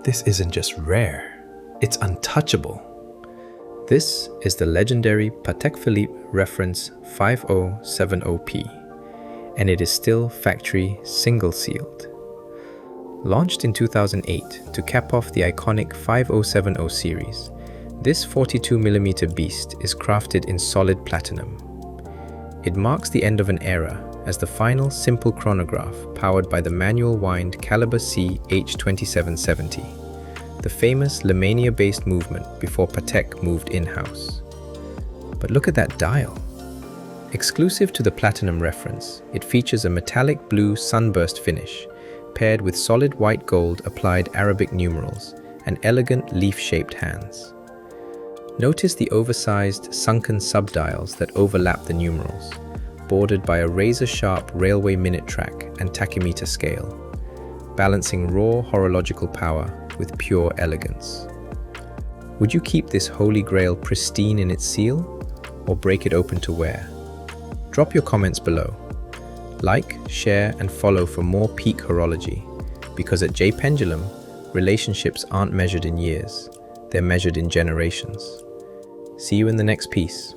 This isn't just rare, it's untouchable. This is the legendary Patek Philippe reference 5070P, and it is still factory single-sealed. Launched in 2008 to cap off the iconic 5070 series, this 42mm beast is crafted in solid platinum. It marks the end of an era as the final simple chronograph powered by the manual-wind Caliber C H2770, the famous Lemania-based movement before Patek moved in-house. But look at that dial. Exclusive to the platinum reference, it features a metallic blue sunburst finish paired with solid white gold applied Arabic numerals and elegant leaf-shaped hands. Notice the oversized sunken subdials that overlap the numerals, bordered by a razor-sharp railway minute track and tachymeter scale, balancing raw horological power with pure elegance. Would you keep this holy grail pristine in its seal, or break it open to wear? Drop your comments below. Like, share, and follow for more peak horology, because at J.PENDULUM, relationships aren't measured in years, they're measured in generations. See you in the next piece.